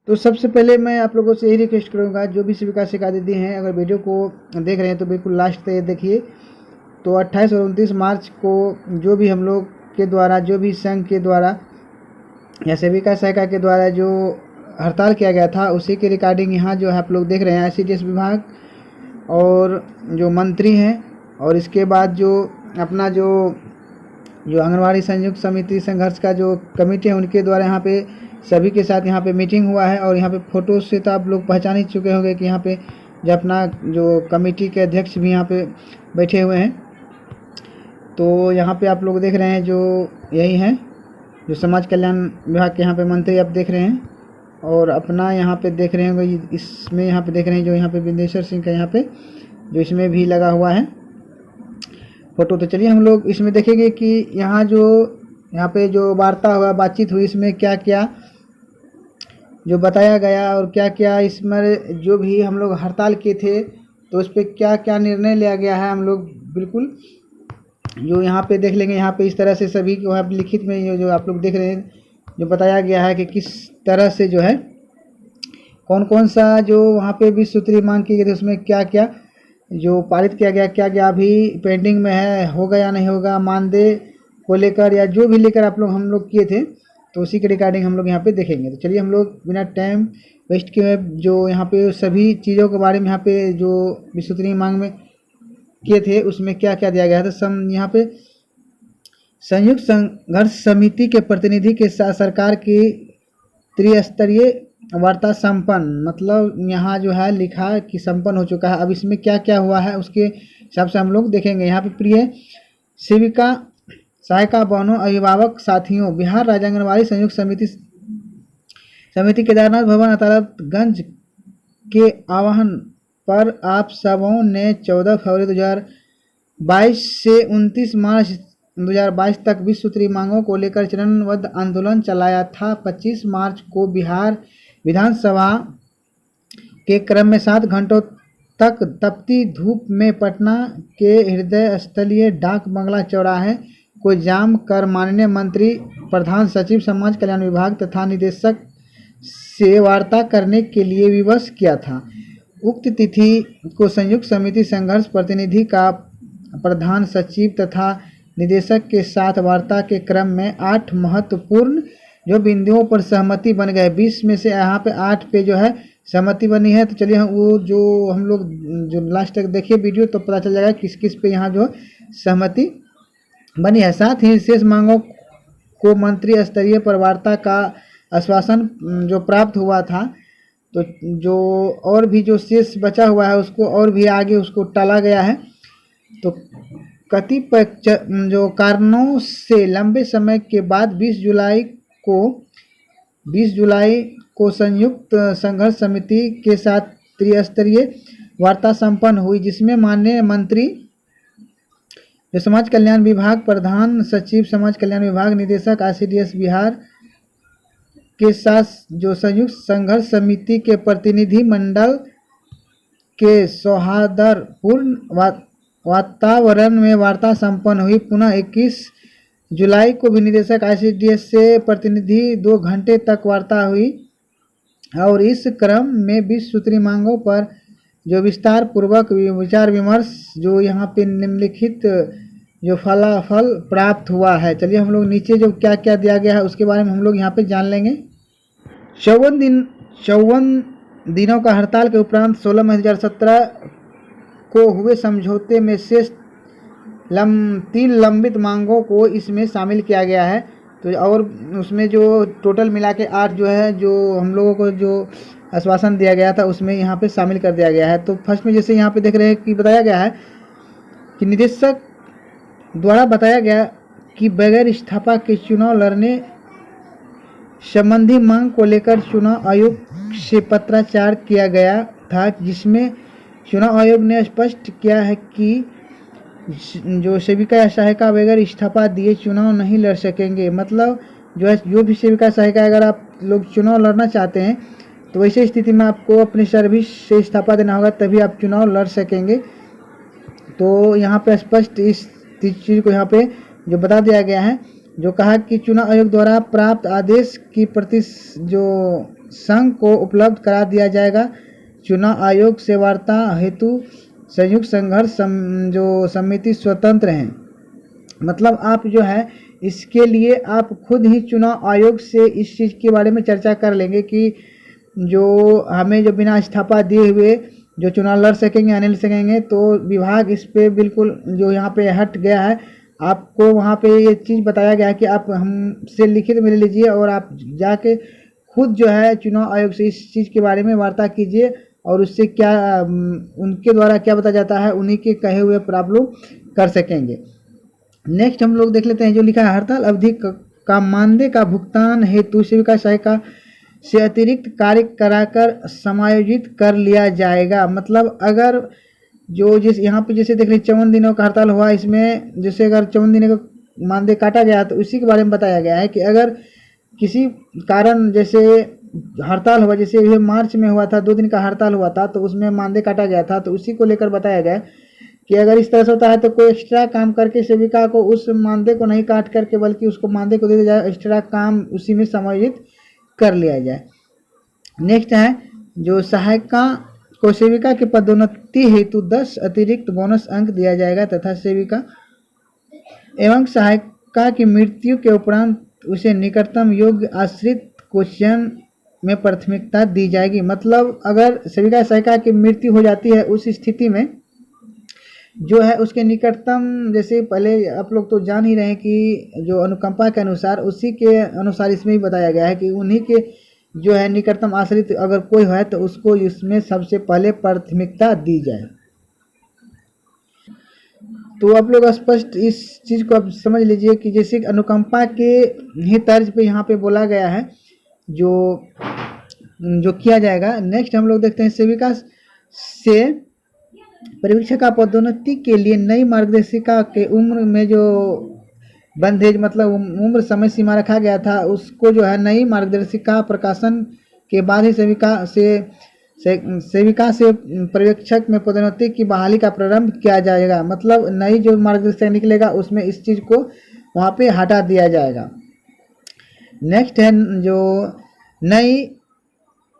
तो सबसे पहले मैं आप लोगों से यही रिक्वेस्ट करूँगा, जो भी सेविका शिका दीदी हैं, अगर वीडियो को देख रहे हैं तो बिल्कुल लास्ट तक देखिए। तो 28 और 29 मार्च को जो भी हम लोग के द्वारा, जो भी संघ के द्वारा या सेविका सहायिका के द्वारा जो हड़ताल किया गया था, उसी के रिकॉर्डिंग यहाँ जो है आप लोग देख रहे हैं। ICDS विभाग और जो मंत्री हैं, और इसके बाद जो अपना जो आंगनवाड़ी संयुक्त समिति संघर्ष का जो कमेटी है, उनके द्वारा यहाँ पे सभी के साथ यहाँ पे मीटिंग हुआ है। और यहाँ पे फ़ोटो से तो आप लोग पहचान ही चुके होंगे कि यहाँ पे जो अपना जो कमेटी के अध्यक्ष भी यहाँ पे बैठे हुए हैं। तो यहाँ पे आप लोग देख रहे हैं जो यही हैं, जो समाज कल्याण विभाग के यहाँ पे मंत्री आप देख रहे हैं। और अपना यहाँ पे देख रहे होंगे, इसमें यहाँ पे देख रहे हैं जो यहाँ पे बिंदेश्वर सिंह का यहाँ पे जो इसमें भी लगा हुआ है फ़ोटो। तो चलिए हम लोग इसमें देखेंगे कि यहाँ पे जो वार्ता हुआ, बातचीत हुई, इसमें क्या क्या जो बताया गया और क्या क्या इसमें जो भी हम लोग हड़ताल किए थे तो उस पर क्या क्या निर्णय लिया गया है, हम लोग बिल्कुल जो यहाँ पे देख लेंगे। यहाँ पे इस तरह से सभी को यहाँ लिखित में जो आप लोग देख रहे हैं जो बताया गया है कि किस तरह से जो है कौन कौन सा जो वहाँ पे 20 सूत्री मांग की गई थी, उसमें क्या क्या जो पारित किया गया, क्या क्या अभी पेंडिंग में है, होगा या नहीं होगा, मानदेय को लेकर या जो भी लेकर हम लोग किए थे, तो उसी के रिगार्डिंग हम लोग यहाँ पे देखेंगे। तो चलिए हम लोग बिना टाइम वेस्ट किए जो यहाँ पे सभी चीज़ों के बारे में यहाँ पे जो 20 सूत्री मांग में किए थे उसमें क्या क्या दिया गया था। यहाँ पे संयुक्त संघर्ष समिति के प्रतिनिधि के साथ सरकार की त्रिस्तरीय वार्ता संपन्न, मतलब यहाँ जो है लिखा कि संपन्न हो चुका है। अब इसमें क्या क्या हुआ है उसके हिसाब से हम लोग देखेंगे। यहाँ पे प्रिय सेविका सहायिका बहनों, अभिभावक साथियों, बिहार राज्य आंगनबाड़ी संयुक्त समिति केदारनाथ भवन अदालतगंज के आह्वान पर आप सबों ने 14 फरवरी 2022 से 29 मार्च 2022 तक 20 सूत्री मांगों को लेकर चरणबद्ध आंदोलन चलाया था। 25 मार्च को बिहार विधानसभा के क्रम में 7 घंटों तक तपती धूप में पटना के हृदय स्थलीय डाक बंगला चौराहे को जाम कर माननीय मंत्री, प्रधान सचिव, समाज कल्याण विभाग तथा निदेशक से वार्ता करने के लिए विवश किया था। उक्त तिथि को संयुक्त समिति संघर्ष प्रतिनिधि का प्रधान सचिव तथा निदेशक के साथ वार्ता के क्रम में 8 महत्वपूर्ण जो बिंदुओं पर सहमति बन गए। 20 में से यहाँ पे 8 पे जो है सहमति बनी है। तो चलिए वो जो हम लोग जो लास्ट तक देखिए वीडियो तो पता चल जाएगा किस किस पे यहाँ जो सहमति बनी है। साथ ही शेष मांगों को मंत्री स्तरीय पर वार्ता का आश्वासन जो प्राप्त हुआ था, तो जो और भी जो शेष बचा हुआ है उसको और भी आगे उसको टाला गया है। तो कतिपय जो कारणों से लंबे समय के बाद 20 जुलाई को संयुक्त संघर्ष समिति के साथ त्रिस्तरीय वार्ता संपन्न हुई, जिसमें माननीय मंत्री, जो समाज कल्याण विभाग, प्रधान सचिव समाज कल्याण विभाग, निदेशक ICDS बिहार के साथ जो संयुक्त संघर्ष समिति के प्रतिनिधि मंडल के सौहार्दपूर्ण वातावरण में वार्ता संपन्न हुई। पुनः 21 जुलाई को भी निदेशक ICDS से प्रतिनिधि 2 घंटे तक वार्ता हुई और इस क्रम में 20 सूत्री मांगों पर जो विस्तार पूर्वक विचार विमर्श जो यहाँ पे निम्नलिखित जो फलाफल प्राप्त हुआ है। चलिए हम लोग नीचे जो क्या क्या दिया गया है उसके बारे में हम लोग यहाँ पे जान लेंगे। 54 दिनों का हड़ताल के उपरांत 16 मई 2017 को हुए समझौते में शेष 3 लंबित मांगों को इसमें शामिल किया गया है। तो और उसमें जो टोटल मिला के 8 जो है जो हम लोगों को जो आश्वासन दिया गया था उसमें यहाँ पे शामिल कर दिया गया है। तो फर्स्ट में जैसे यहाँ पे देख रहे हैं कि बताया गया है कि निदेशक द्वारा बताया गया कि बगैर इस्तीफा के चुनाव लड़ने संबंधी मांग को लेकर चुनाव आयोग से पत्राचार किया गया था, जिसमें चुनाव आयोग ने स्पष्ट किया है कि जो सेविका या सहायिका बगैर इस्तीफा दिए चुनाव नहीं लड़ सकेंगे। मतलब जो भी सेविका सहायिका अगर आप लोग चुनाव लड़ना चाहते हैं तो वैसे स्थिति में आपको अपनी सर्विस से इस्तीफा देना होगा, तभी आप चुनाव लड़ सकेंगे। तो यहाँ पे स्पष्ट इस चीज़ को यहाँ पे जो बता दिया गया है, जो कहा कि चुनाव आयोग द्वारा प्राप्त आदेश की प्रति जो संघ को उपलब्ध करा दिया जाएगा। चुनाव आयोग से वार्ता हेतु संयुक्त संघर्ष जो समिति स्वतंत्र हैं। मतलब आप जो है इसके लिए आप खुद ही चुनाव आयोग से इस चीज़ के बारे में चर्चा कर लेंगे कि जो हमें जो बिना इस्तीफा दिए हुए जो चुनाव लड़ सकेंगे या नहीं लड़ सकेंगे, तो विभाग इस पे बिल्कुल जो यहाँ पे हट गया है। आपको वहाँ पे ये चीज़ बताया गया है कि आप हमसे लिखित में ले लीजिए और आप जाके खुद जो है चुनाव आयोग से इस चीज़ के बारे में वार्ता कीजिए और उससे क्या उनके द्वारा क्या बताया जाता है उन्हीं के कहे हुए पर आप लोग कर सकेंगे। नेक्स्ट हम लोग देख लेते हैं जो लिखा है, हड़ताल अवधि का मानदेय का भुगतान हेतु सेविका सहायिका से अतिरिक्त कार्य कराकर समायोजित कर लिया जाएगा। मतलब अगर जो जिस यहाँ पे जैसे देख लीजिए 54 दिनों का हड़ताल हुआ, इसमें जैसे अगर 54 दिनों का मानदेय काटा गया तो उसी के बारे में बताया गया है कि अगर किसी कारण जैसे हड़ताल हुआ, जैसे ये मार्च में हुआ था 2 दिन का हड़ताल हुआ था तो उसमें मानदेय काटा गया था, तो उसी को लेकर बताया गया कि अगर इस तरह से होता है तो कोई एक्स्ट्रा काम करके सेविका को उस मानदेय को नहीं काट करके बल्कि उसको मानदेय को दे दिया जाए, एक्स्ट्रा काम उसी में समायोजित कर लिया जाए। नेक्स्ट है जो सहायिका को सेविका के पदोन्नति हेतु 10 अतिरिक्त बोनस अंक दिया जाएगा तथा सेविका एवं सहायिका की मृत्यु के उपरांत उसे निकटतम योग्य आश्रित को चयन में प्राथमिकता दी जाएगी। मतलब अगर सेविका सहायिका की मृत्यु हो जाती है उस स्थिति में जो है उसके निकटतम, जैसे पहले आप लोग तो जान ही रहे हैं कि जो अनुकंपा के अनुसार उसी के अनुसार इसमें ही बताया गया है कि उन्हीं के जो है निकटतम आश्रित अगर कोई है तो उसको इसमें सबसे पहले प्राथमिकता दी जाए। तो आप लोग स्पष्ट इस चीज़ को आप समझ लीजिए कि जैसे अनुकंपा के ही तर्ज पे यहाँ पे बोला गया है जो किया जाएगा। नेक्स्ट हम लोग देखते हैं सेविका से परिवीक्षिका पदोन्नति के लिए नई मार्गदर्शिका के उम्र में जो बंधेज मतलब उम्र समय सीमा रखा गया था उसको जो है नई मार्गदर्शिका प्रकाशन के बाद ही सेविका से पर्यवेक्षक में पदोन्नति की बहाली का प्रारंभ किया जाएगा। मतलब नई जो मार्गदर्शिका निकलेगा उसमें इस चीज़ को वहाँ पे हटा दिया जाएगा। नेक्स्ट है जो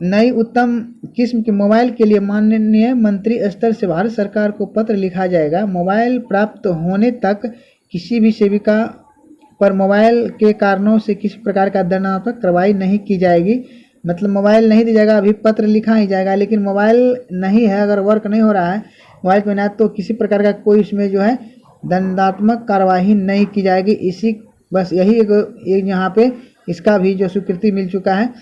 नई उत्तम किस्म के मोबाइल के लिए माननीय मंत्री स्तर से भारत सरकार को पत्र लिखा जाएगा। मोबाइल प्राप्त होने तक किसी भी सेविका पर मोबाइल के कारणों से किसी प्रकार का दंडात्मक कार्रवाई नहीं की जाएगी। मतलब मोबाइल नहीं दिया जाएगा, अभी पत्र लिखा ही जाएगा, लेकिन मोबाइल नहीं है, अगर वर्क नहीं हो रहा है मोबाइल पे ना, तो किसी प्रकार का कोई इसमें जो है दंडात्मक कार्यवाही नहीं की जाएगी। इसी बस यही एक यहाँ पे इसका भी जो स्वीकृति मिल चुका है।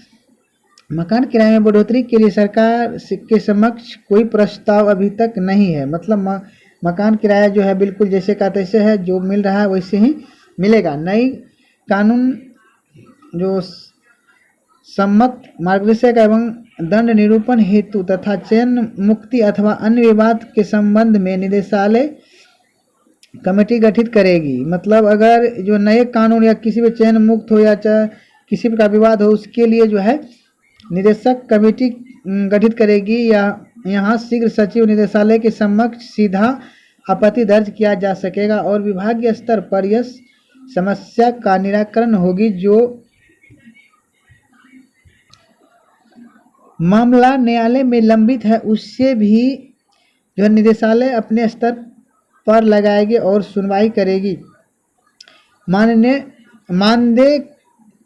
मकान किराए में बढ़ोतरी के लिए सरकार के समक्ष कोई प्रस्ताव अभी तक नहीं है। मतलब मकान किराया जो है बिल्कुल जैसे का तैसे है, जो मिल रहा है वैसे ही मिलेगा। नई कानून जो सम्मत मार्गदर्शक एवं दंड निरूपण हेतु तथा चयन मुक्ति अथवा अन्य विवाद के संबंध में निदेशालय कमेटी गठित करेगी। मतलब अगर जो नए कानून या किसी भी चयन मुक्त हो या किसी प्रकार विवाद हो उसके लिए जो है निदेशक कमेटी गठित करेगी या यहाँ शीघ्र सचिव निदेशालय के समक्ष सीधा आपत्ति दर्ज किया जा सकेगा और विभागीय स्तर पर यह समस्या का निराकरण होगी। जो मामला न्यायालय में लंबित है उससे भी जो निदेशालय अपने स्तर पर लगाएगी और सुनवाई करेगी। मानदेय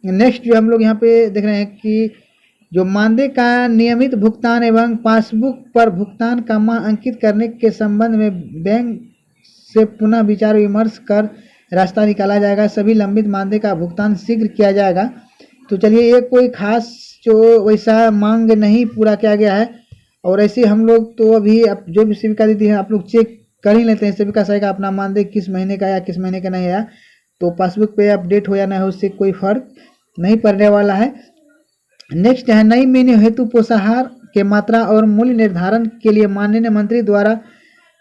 नेक्स्ट जो हम लोग यहाँ पे देख रहे हैं कि जो मानदेय का नियमित भुगतान एवं पासबुक पर भुगतान का माह अंकित करने के संबंध में बैंक से पुनः विचार विमर्श कर रास्ता निकाला जाएगा। सभी लंबित मानदेय का भुगतान शीघ्र किया जाएगा। तो चलिए, ये कोई खास जो वैसा मांग नहीं पूरा किया गया है और ऐसे हम लोग तो अभी अब जो भी सेविका दीदी है आप लोग चेक कर ही लेते हैं सेविका सहायिका अपना मानदेय किस महीने का या किस महीने का नहीं आया, तो पासबुक पे अपडेट हो या ना हो उससे कोई फर्क नहीं पड़ने वाला है। नेक्स्ट है नई मेन्यू हेतु पोषाहार के मात्रा और मूल्य निर्धारण के लिए माननीय मंत्री द्वारा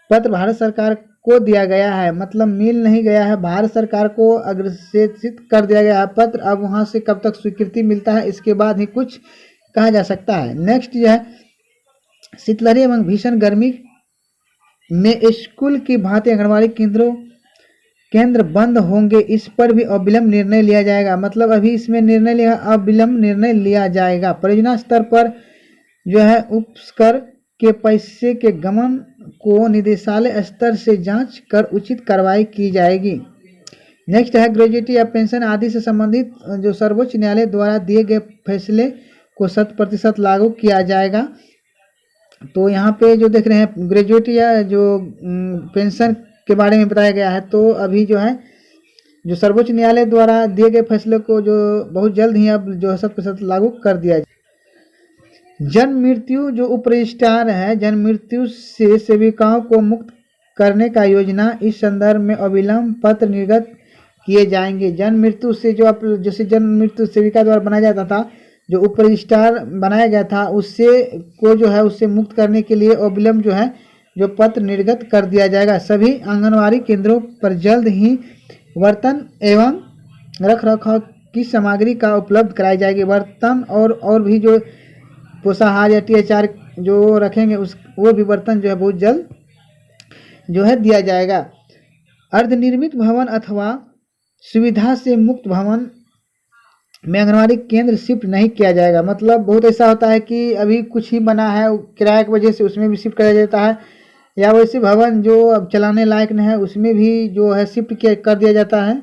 पत्र भारत सरकार को दिया गया है। मतलब मिल नहीं गया है, भारत सरकार को अग्रेसित कर दिया गया है पत्र। अब वहां से कब तक स्वीकृति मिलता है इसके बाद ही कुछ कहा जा सकता है। नेक्स्ट जो है शीतलहरी एवं भीषण गर्मी में स्कूल की भांति आंगनबाड़ी केंद्रों केंद्र बंद होंगे, इस पर भी अविलंब निर्णय लिया जाएगा। मतलब अभी इसमें निर्णय लिया, अविलंब निर्णय लिया जाएगा। परियोजना स्तर पर जो है उपकर के पैसे के गमन को निदेशालय स्तर से जांच कर उचित कार्रवाई की जाएगी। नेक्स्ट है ग्रेजुएटी या पेंशन आदि से संबंधित जो सर्वोच्च न्यायालय द्वारा दिए गए फैसले को 100% लागू किया जाएगा। तो यहाँ पे जो देख रहे हैं ग्रेजुएटी या जो पेंशन के बारे में बताया गया है, तो अभी जो है जो सर्वोच्च न्यायालय द्वारा दिए गए फैसले को जो बहुत जल्द ही अब जो है 100% लागू कर दिया जाए। जन्म मृत्यु जो उप रजिस्ट्रार है, जन्म मृत्यु से सेविकाओं को मुक्त करने का योजना, इस संदर्भ में अविलंब पत्र निर्गत किए जाएंगे। जन्म मृत्यु से जो आप जैसे जन्म मृत्यु सेविका द्वारा बनाया जाता था, जो उप रजिस्ट्रार बनाया गया था, उससे को जो है उससे मुक्त करने के लिए अविलंब जो है जो पत्र निर्गत कर दिया जाएगा। सभी आंगनवाड़ी केंद्रों पर जल्द ही बर्तन एवं रख रखाव की सामग्री का उपलब्ध कराई जाएगी। बर्तन और भी जो पोषाहार या THR जो रखेंगे उस वो भी बर्तन जो है बहुत जल्द जो है दिया जाएगा। अर्धनिर्मित भवन अथवा सुविधा से मुक्त भवन में आंगनवाड़ी केंद्र शिफ्ट नहीं किया जाएगा। मतलब बहुत ऐसा होता है कि अभी कुछ ही बना है किराए की वजह से उसमें भी शिफ्ट किया जाता है, या वैसे भवन जो अब चलाने लायक नहीं है उसमें भी जो है शिफ्ट कर दिया जाता है।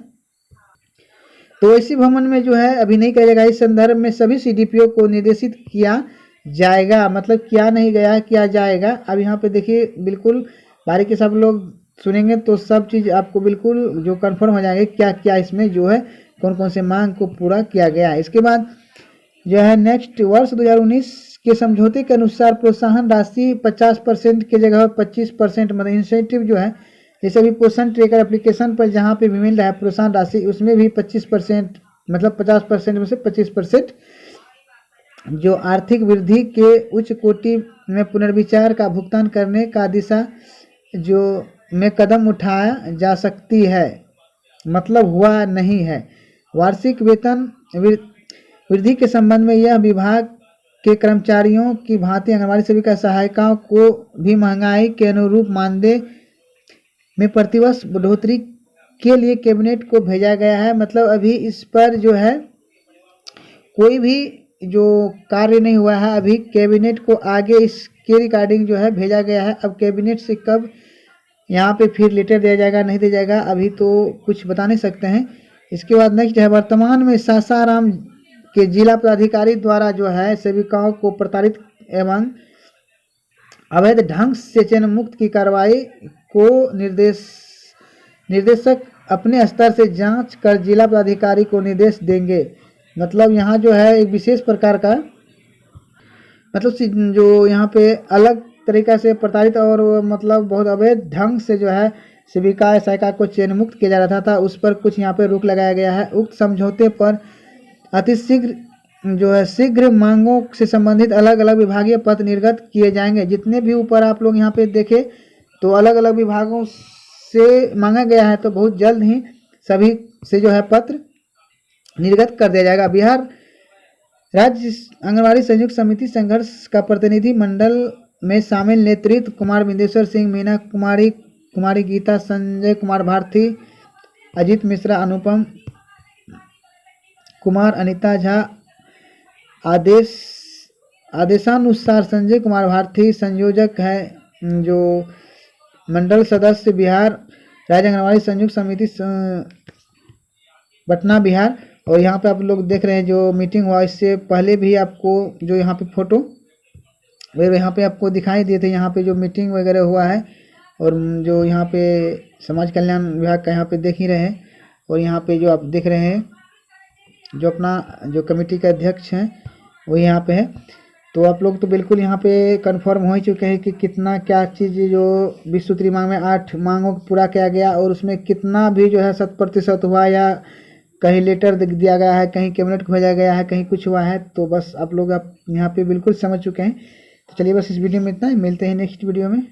तो ऐसे भवन में जो है अभी नहीं किया जाएगा। इस संदर्भ में सभी CDPO को निर्देशित किया जाएगा। मतलब किया नहीं गया, किया जाएगा। अब यहाँ पे देखिए बिल्कुल बारीकी से आप लोग सुनेंगे तो सब चीज़ आपको बिल्कुल जो कंफर्म हो जाएंगे क्या क्या इसमें जो है कौन कौन से मांग को पूरा किया गया है। इसके बाद जो है नेक्स्ट वर्ष 2019 के समझौते के अनुसार प्रोत्साहन राशि 50% की जगह 25% मतलब इंसेंटिव जो है, जैसे अभी पोषण ट्रैकर एप्लीकेशन पर जहाँ पे भी मिल रहा है प्रोत्साहन राशि, उसमें भी 25% मतलब 50% में से 25% जो आर्थिक वृद्धि के उच्च कोटि में पुनर्विचार का भुगतान करने का दिशा जो में कदम उठाया जा सकती है। मतलब हुआ नहीं है। वार्षिक वेतन वृद्धि के संबंध में यह विभाग के कर्मचारियों की भांति आंगनबाड़ी सेविका सहायिकाओं को भी महंगाई के अनुरूप मानदेय में प्रतिवर्ष बढ़ोतरी के लिए कैबिनेट को भेजा गया है। मतलब अभी इस पर जो है कोई भी जो कार्य नहीं हुआ है, अभी कैबिनेट को आगे इसके रिगार्डिंग जो है भेजा गया है। अब कैबिनेट से कब यहाँ पे फिर लेटर दिया जाएगा नहीं दिया जाएगा अभी तो कुछ बता नहीं सकते हैं। इसके बाद नेक्स्ट है वर्तमान में सासाराम के जिला पदाधिकारी द्वारा जो है सेविकाओं को प्रताड़ित एवं अवैध ढंग से चयन मुक्त की कार्रवाई को निर्देशक अपने स्तर से जांच कर जिला पदाधिकारी को निर्देश देंगे। मतलब यहाँ जो है एक विशेष प्रकार का मतलब जो यहाँ पे अलग तरीका से प्रताड़ित और मतलब बहुत अवैध ढंग से जो है सेविका सहायिका को चयन मुक्त किया जा रहा था, उस पर कुछ यहाँ पे रोक लगाया गया है। उक्त समझौते पर अतिशीघ्र जो है शीघ्र मांगों से संबंधित अलग अलग विभागीय पत्र निर्गत किए जाएंगे। जितने भी ऊपर आप लोग यहाँ पे देखे तो अलग अलग विभागों से मांगा गया है, तो बहुत जल्द ही सभी से जो है पत्र निर्गत कर दिया जाएगा। बिहार राज्य आंगनबाड़ी संयुक्त समिति संघर्ष का प्रतिनिधि मंडल में शामिल नेतृत्व कुमार बिंदेश्वर सिंह, मीना कुमारी गीता, संजय कुमार भारती, अजीत मिश्रा, अनुपम कुमार, अनिता झा, आदेशानुसार संजय कुमार भारती संयोजक है। जो मंडल सदस्य बिहार राज्य आंगनबाड़ी संयुक्त समिति पटना बिहार। और यहाँ पे आप लोग देख रहे हैं जो मीटिंग हुआ, इससे पहले भी आपको जो यहाँ पे फोटो वगैरह यहाँ पे आपको दिखाई दिए थे, यहाँ पे जो मीटिंग वगैरह हुआ है और जो यहाँ पे समाज कल्याण विभाग का यहाँ पे देख ही रहे हैं। और यहाँ पे जो आप देख रहे हैं जो अपना जो कमेटी के अध्यक्ष हैं वो यहाँ पे है। तो आप लोग तो बिल्कुल यहाँ पे कंफर्म हो ही चुके हैं कि कितना क्या चीज़ जो 20 सूत्री मांग में 8 मांगों को पूरा किया गया और उसमें कितना भी जो है 100% हुआ, या कहीं लेटर दिया गया है, कहीं कैबिनेट को भेजा गया है, कहीं कुछ हुआ है। तो बस आप लोग आप यहाँ पे बिल्कुल समझ चुके हैं। तो चलिए बस इस वीडियो में इतना ही, मिलते हैं नेक्स्ट वीडियो में।